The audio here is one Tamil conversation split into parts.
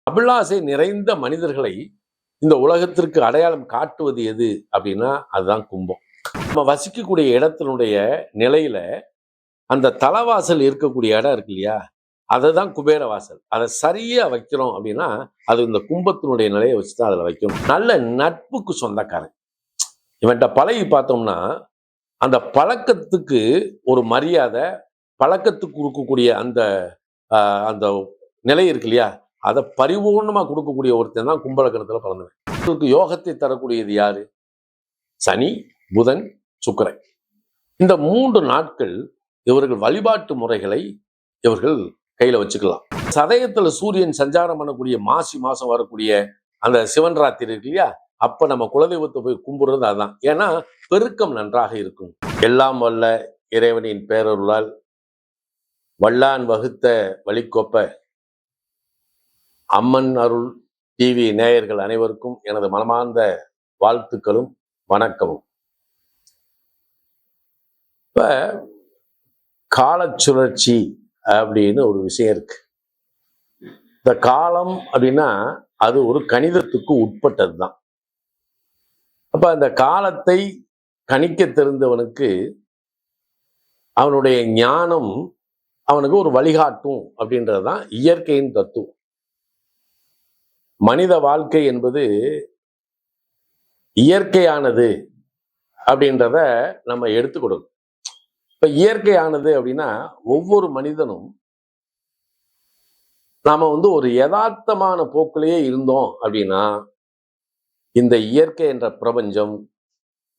அபிலாசை நிறைந்த மனிதர்களை இந்த உலகத்திற்கு அடையாளம் காட்டுவது எது அப்படின்னா அதுதான் கும்பம். நம்ம வசிக்கக்கூடிய இடத்தினுடைய நிலையில அந்த தலவாசல் இருக்கக்கூடிய இடம் இருக்கு இல்லையா, அதுதான் குபேர வாசல். அதை சரியா வைக்கிறோம் அப்படின்னா அது இந்த கும்பத்தினுடைய நிலையை வச்சுதான் அதில் வைக்கணும். நல்ல நட்புக்கு சொந்தக்காரன் இவன்கிட்ட பழகி பார்த்தோம்னா அந்த பழக்கத்துக்கு ஒரு மரியாதை, பழக்கத்துக்கு கொடுக்கக்கூடிய அந்த அந்த நிலை இருக்கு இல்லையா, அதை பரிபூர்ணமா கொடுக்கக்கூடிய ஒருத்தன் தான் கும்பலக்கணத்துல பிறந்தவன். உங்களுக்கு யோகத்தை தரக்கூடியது யாரு? சனி, புதன், சுக்கிரன். இந்த 3 நாட்கள் இவர்கள் வழிபாட்டு முறைகளை இவர்கள் கையில வச்சுக்கலாம். சதயத்துல சூரியன் சஞ்சாரம் பண்ணக்கூடிய மாசி மாசம் வரக்கூடிய அந்த சிவன் ராத்திரி இருக்கு இல்லையா, அப்ப நம்ம குலதெய்வத்தை போய் கும்பிடுறது அதுதான். ஏன்னா பெருக்கம் நன்றாக இருக்கும். எல்லாம் வல்ல இறைவனின் பேரருளால் வல்லான் வகுத்த வழிகொப்ப அம்மன் அருள் டிவி நேயர்கள் அனைவருக்கும் எனது மனமார்ந்த வாழ்த்துக்களும் வணக்கமும். இப்ப கால சுழற்சி அப்படின்னு ஒரு விஷயம் இருக்கு. இந்த காலம் அப்படின்னா அது ஒரு கணிதத்துக்கு உட்பட்டது தான். அப்ப அந்த காலத்தை கணிக்க தெரிந்தவனுக்கு அவனுடைய ஞானம் அவனுக்கு ஒரு வழிகாட்டும் அப்படின்றதுதான் இயற்கையின் தத்துவம். மனித வாழ்க்கை என்பது இயற்கையானது அப்படின்றத நம்ம எடுத்துக்கொடுக்கணும். இப்ப இயற்கையானது அப்படின்னா ஒவ்வொரு மனிதனும் நாம ஒரு யதார்த்தமான போக்கிலேயே இருந்தோம் அப்படின்னா இந்த இயற்கை என்ற பிரபஞ்சம்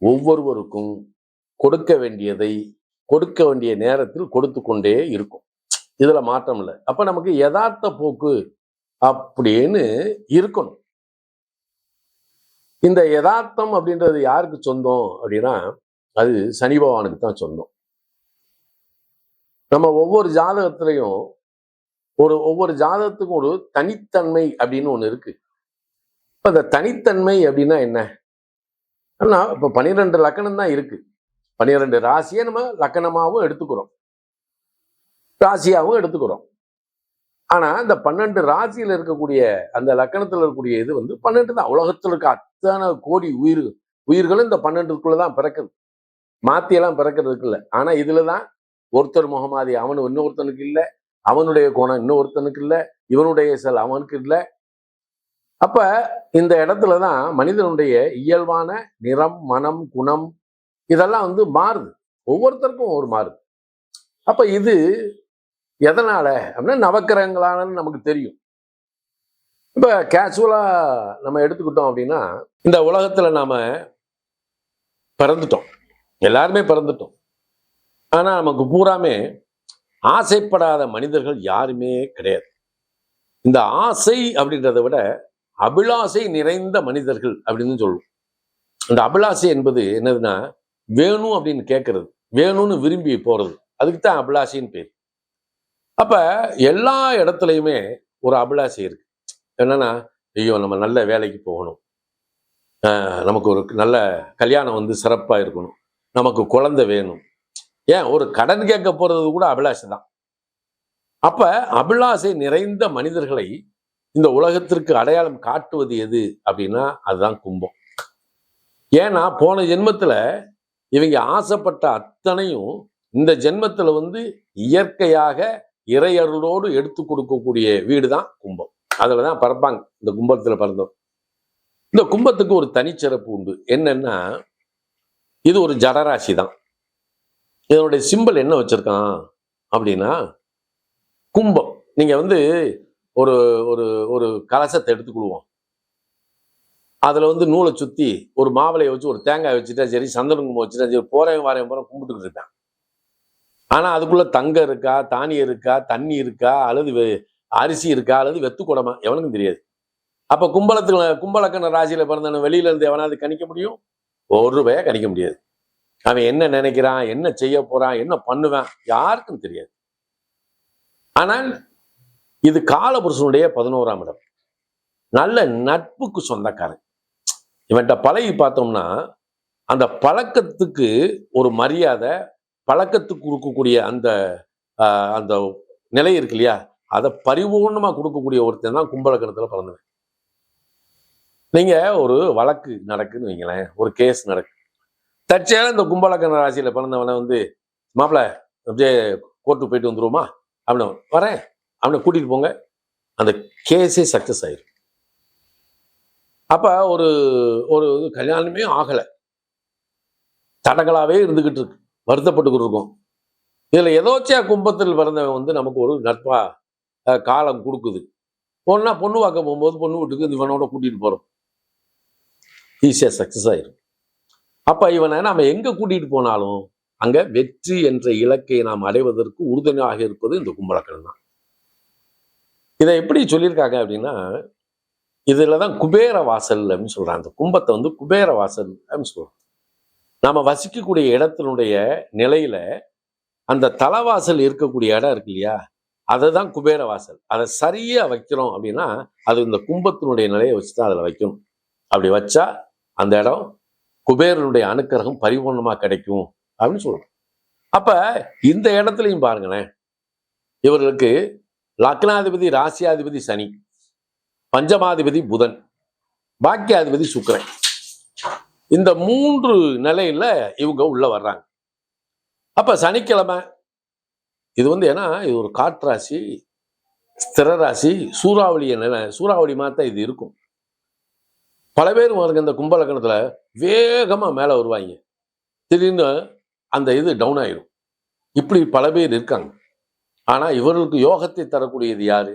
ஒவ்வொருவருக்கும் கொடுக்க வேண்டியதை கொடுக்க வேண்டிய நேரத்தில் கொடுத்து கொண்டே இருக்கும். இதுல மாற்றம் இல்லை. அப்ப நமக்கு யதார்த்த போக்கு அப்படின்னு இருக்கணும். இந்த யதார்த்தம் அப்படின்றது யாருக்கு சொந்தம் அப்படின்னா அது சனி பகவானுக்கு தான் சொந்தம். நம்ம ஒவ்வொரு ஜாதகத்திலையும் ஒவ்வொரு ஜாதகத்துக்கும் ஒரு தனித்தன்மை அப்படின்னு ஒண்ணு இருக்கு. இப்ப அந்த தனித்தன்மை அப்படின்னா என்ன? ஆனா இப்ப 12 லக்கணம் தான் இருக்கு. 12 ராசியை நம்ம லக்கணமாவும் எடுத்துக்கிறோம், ராசியாவும் எடுத்துக்கிறோம். ஆனா இந்த 12 ராசியில இருக்கக்கூடிய அந்த லக்கணத்துல இருக்கக்கூடிய இது 12 தான். உலகத்துல இருக்க அத்தனை கோடி உயிர்களும் இந்த 12க்குள்ளதான் பிறக்குது. மாத்தியெல்லாம் பிறக்கிறதுக்கு இல்லை. ஆனா இதுலதான் ஒருத்தர் முகமாதி அவனு இன்னொருத்தனுக்கு இல்லை, அவனுடைய கோணம் இன்னொருத்தனுக்கு இல்லை, இவனுடைய செல் அவனுக்கு இல்லை. அப்ப இந்த இடத்துலதான் மனிதனுடைய இயல்பான நிறம், மனம், குணம் இதெல்லாம் மாறுது. ஒவ்வொருத்தருக்கும் ஒரு மாறுது. அப்ப இது எதனால அப்படின்னா நவக்கிரகங்களான நமக்கு தெரியும். இப்ப கேஷுவலா நம்ம எடுத்துக்கிட்டோம் அப்படின்னா இந்த உலகத்துல நாம பிறந்துட்டோம், எல்லாருமே பிறந்துட்டோம். ஆனா நமக்கு பூராமே ஆசைப்படாத மனிதர்கள் யாருமே கிடையாது. இந்த ஆசை அப்படின்றத விட அபிலாசை நிறைந்த மனிதர்கள் அப்படின்னு சொல்லுவோம். இந்த அபிலாசை என்பது என்னதுன்னா வேணும் அப்படின்னு கேட்கறது, வேணும்னு விரும்பி போறது, அதுக்கு தான் அபிலாசைன்னு பேர். அப்ப எல்லா இடத்துலையுமே ஒரு அபிலாசை இருக்கு. என்னன்னா ஐயோ நம்ம நல்ல வேலைக்கு போகணும், நமக்கு ஒரு நல்ல கல்யாணம் சிறப்பா இருக்கணும், நமக்கு குழந்தை வேணும், ஏன் ஒரு கடன் கேட்க போறது கூட அபிலாசை தான். அப்ப அபிலாசை நிறைந்த மனிதர்களை இந்த உலகத்திற்கு அடையாளம் காட்டுவது எது அப்படின்னா அதுதான் கும்பம். ஏன்னா போன ஜென்மத்துல இவங்க ஆசைப்பட்ட அத்தனையும் இந்த ஜென்மத்துல இயற்கையாக இறையருளோடு எடுத்து கொடுக்கக்கூடிய வீடு தான் கும்பம். அதுலதான் பிறப்பாங்க. இந்த கும்பத்துல பிறந்தோம். இந்த கும்பத்துக்கு ஒரு தனிச்சிறப்பு உண்டு. என்னன்னா இது ஒரு ஜடராசி தான். இதனுடைய சிம்பல் என்ன வச்சிருக்கான் அப்படின்னா கும்பம். நீங்க ஒரு ஒரு ஒரு கலசத்தை எடுத்துக்கொள்வோம், அதுல நூலை சுத்தி ஒரு மாவளையை வச்சு ஒரு தேங்காய் வச்சுட்டா சரி, சந்தன கும்பம் வச்சுட்டா சரி, போறேன் வாரேன் போற கும்பிட்டுக்கிட்டு இருப்பேன். ஆனா அதுக்குள்ள தங்கம் இருக்கா, தானியம் இருக்கா, தண்ணி இருக்கா, அல்லது அரிசி இருக்கா, அல்லது வெத்து குடமா, எவனுக்கும் தெரியாது. அப்ப கும்பலக்கண ராசியில பிறந்தவன வெளியில இருந்து எவனாவது கணிக்க முடியும்? ஒரு ரூபாயா கணிக்க முடியாது. அவன் என்ன நினைக்கிறான், என்ன செய்ய போறான், என்ன பண்ணுவான், யாருக்கும் தெரியாது. ஆனால் இது காலபுருஷனுடைய 11ஆம் இடம். நல்ல நட்புக்கு சொந்தக்காரன். இவன்கிட்ட பழகி பார்த்தோம்னா அந்த பழக்கத்துக்கு ஒரு மரியாதை, பழக்கத்துக்கு கொடுக்கக்கூடிய அந்த அந்த நிலை இருக்கு இல்லையா, அதை பரிபூர்ணமா கொடுக்கக்கூடிய ஒருத்தன் தான் கும்பலக்கணத்துல பிறந்தவன். நீங்க ஒரு வழக்கு நடக்குன்னு வைங்களேன், ஒரு கேஸ் நடக்கு, தற்செயலா இந்த கும்பலக்கண ராசியில பிறந்தவனை வந்து மாப்பிள்ள அப்படியே கோர்ட்டு போயிட்டு வந்துருவோமா அப்படின்னு வரேன், அவனை கூட்டிட்டு போங்க, அந்த கேஸே சக்சஸ் ஆயிரும். அப்ப ஒரு ஒரு கல்யாணமே ஆகலை, தடங்களாவே இருந்துகிட்டு இருக்கு, வருத்தப்பட்டுக்கிட்டு இருக்கும். இதுல எதோச்சியா கும்பத்தில் பிறந்தவன் வந்து நமக்கு ஒரு நட்பா காலம் கொடுக்குது. ஒன்னா பொண்ணு பார்க்க போகும்போது பொண்ணு வீட்டுக்கு இவனோட கூட்டிட்டு போறோம், ஈஸியா சக்சஸ் ஆயிரும். அப்ப இவனை நாம எங்க கூட்டிட்டு போனாலும் அங்க வெற்றி என்ற இலக்கை நாம் அடைவதற்கு உறுதுணையாக இருப்பது இந்த கும்பலக்கணம் தான். இதை எப்படி சொல்லியிருக்காங்க அப்படின்னா, இதுலதான் குபேர வாசல் அப்படின்னு சொல்றாங்க. அந்த கும்பத்தை வந்து குபேர வாசல் அப்படின்னு சொல்றோம். நாம வசிக்கக்கூடிய இடத்தினுடைய நிலையில அந்த தலைவாசல் இருக்கக்கூடிய இடம் இருக்கு இல்லையா, அதுதான் குபேர வாசல். அதை சரியா வைக்கிறோம் அப்படின்னா அது இந்த கும்பத்தினுடைய நிலையை வச்சுதான் அதுல வைக்கணும். அப்படி வச்சா அந்த இடம் குபேரனுடைய அனுக்கிரகம் பரிபூர்ணமா கிடைக்கும் அப்படின்னு சொல்றோம். அப்ப இந்த இடத்துலையும் பாருங்களேன், இவர்களுக்கு லக்னாதிபதி ராசியாதிபதி சனி, பஞ்சமாதிபதி புதன், பாக்கியாதிபதி சுக்கிரன், இந்த 3 நிலையில இவங்க உள்ள வர்றாங்க. அப்ப சனிக்கிழமை இது வந்து ஏன்னா இது ஒரு காற்றாசி, ஸ்திர ராசி, சூறாவளிய நிலை, சூறாவளி மாதிரி இது இருக்கும். பல பேர் இந்த கும்பலக்கணத்துல வேகமா மேல வருவாங்க, திடீர்னு அந்த இது டவுன் ஆயிரும். இப்படி பல பேர் இருக்காங்க. ஆனா இவர்களுக்கு யோகத்தை தரக்கூடியது யாரு?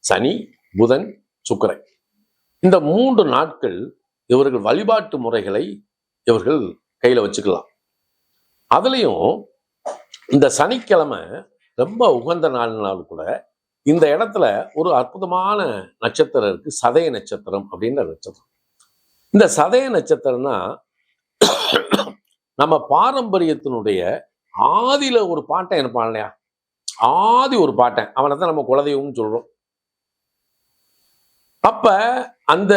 சனி, புதன், சுக்கிரன். இந்த 3 நாட்கள் இவர்கள் வழிபாட்டு முறைகளை இவர்கள் கையில வச்சுக்கலாம். அதுலயும் இந்த சனிக்கிழமை ரொம்ப உகந்த நாள்னாலும் கூட இந்த இடத்துல ஒரு அற்புதமான நட்சத்திரம் இருக்கு, சதய நட்சத்திரம் அப்படின்ற நட்சத்திரம். இந்த சதய நட்சத்திரம்னா நம்ம பாரம்பரியத்தினுடைய ஆதியில ஒரு பாட்டன் இருப்பான் இல்லையா, ஆதி ஒரு பாட்டன், அவனை தான் நம்ம குலதெய்வம்னு சொல்றோம். அப்ப அந்த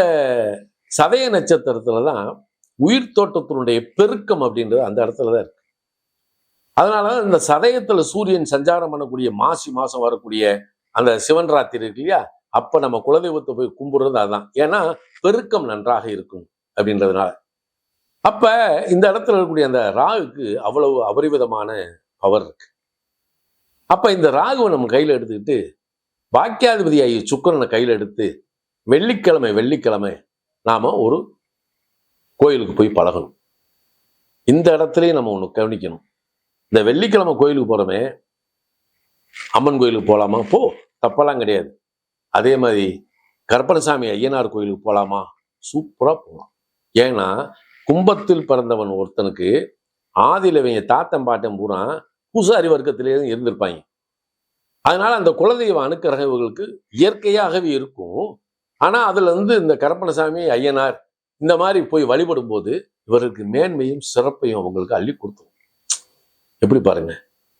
சதய நட்சத்திரத்துலதான் உயிர் தோட்டத்தினுடைய பெருக்கம் அப்படின்றது அந்த இடத்துலதான் இருக்கு. அதனால இந்த சதயத்துல சூரியன் சஞ்சாரம் பண்ணக்கூடிய மாசி மாசம் வரக்கூடிய அந்த சிவன் ராத்திரி இருக்கு இல்லையா, அப்ப நம்ம குலதெய்வத்தை போய் கும்பிடுறது அதான். ஏன்னா பெருக்கம் நன்றாக இருக்கும் அப்படின்றதுனால. அப்ப இந்த இடத்துல இருக்கக்கூடிய அந்த ராகுக்கு அவ்வளவு அபரிவிதமான பவர் இருக்கு. அப்ப இந்த ராகுவை நம்ம கையில எடுத்துக்கிட்டு பாக்கியாதிபதி ஆகிய சுக்கிரனை கையில எடுத்து வெள்ளிக்கிழமை நாம ஒரு கோயிலுக்கு போய் பழகணும். இந்த இடத்துலயும் நம்ம ஒண்ணு கவனிக்கணும். இந்த வெள்ளிக்கிழமை கோயிலுக்கு போறோமே, அம்மன் கோயிலுக்கு போகலாமா? போ, தப்பெல்லாம் கிடையாது. அதே மாதிரி கருப்பணசாமி ஐயனார் கோயிலுக்கு போகலாமா? சூப்பரா போகலாம். ஏன்னா கும்பத்தில் பிறந்தவன் ஒருத்தனுக்கு ஆதியில இவங்க தாத்தன் பாட்டன் பூரா பூசாரி வர்க்கத்திலே இருந்திருப்பாங்க. அதனால அந்த குலதெய்வ அனுக்கிரகம் இவர்களுக்கு இயற்கையாகவே இருக்கும். ஆனா அதுல இருந்து இந்த கருப்பணசாமி ஐயனார் இந்த மாதிரி போய் வழிபடும் போது இவர்களுக்கு மேன்மையும் சிறப்பையும் அவங்களுக்கு அள்ளி கொடுத்துரும். எப்படி பாருங்க,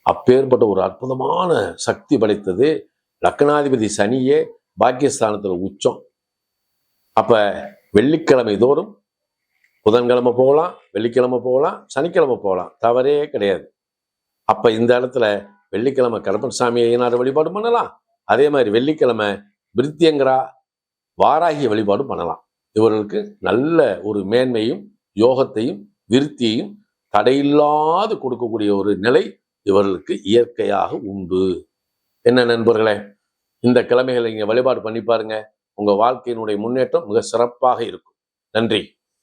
அப்பேற்பட்ட ஒரு அற்புதமான சக்தி படைத்தது லக்னாதிபதி சனியே பாக்கியஸ்தானத்துல உச்சம். அப்ப வெள்ளிக்கிழமை தோறும் புதன்கிழமை போகலாம், வெள்ளிக்கிழமை போகலாம், சனிக்கிழமை போகலாம், தவறே கிடையாது. அப்ப இந்த இடத்துல வெள்ளிக்கிழமை கருப்பணசாமி ஐயனார் வழிபாடு பண்ணலாம். அதே மாதிரி வெள்ளிக்கிழமை பிரித்தியங்கரா வாராகிய வழிபாடு பண்ணலாம். இவர்களுக்கு நல்ல ஒரு மேன்மையும் யோகத்தையும் விருத்தியையும் தடையில்லாது கொடுக்கக்கூடிய ஒரு நிலை இவர்களுக்கு இயற்கையாக உண்டு. என்ன நண்பர்களே, இந்த கிழமைகளை நீங்க வழிபாடு பண்ணி பாருங்க, உங்க வாழ்க்கையினுடைய முன்னேற்றம் மிக சிறப்பாக இருக்கும். நன்றி.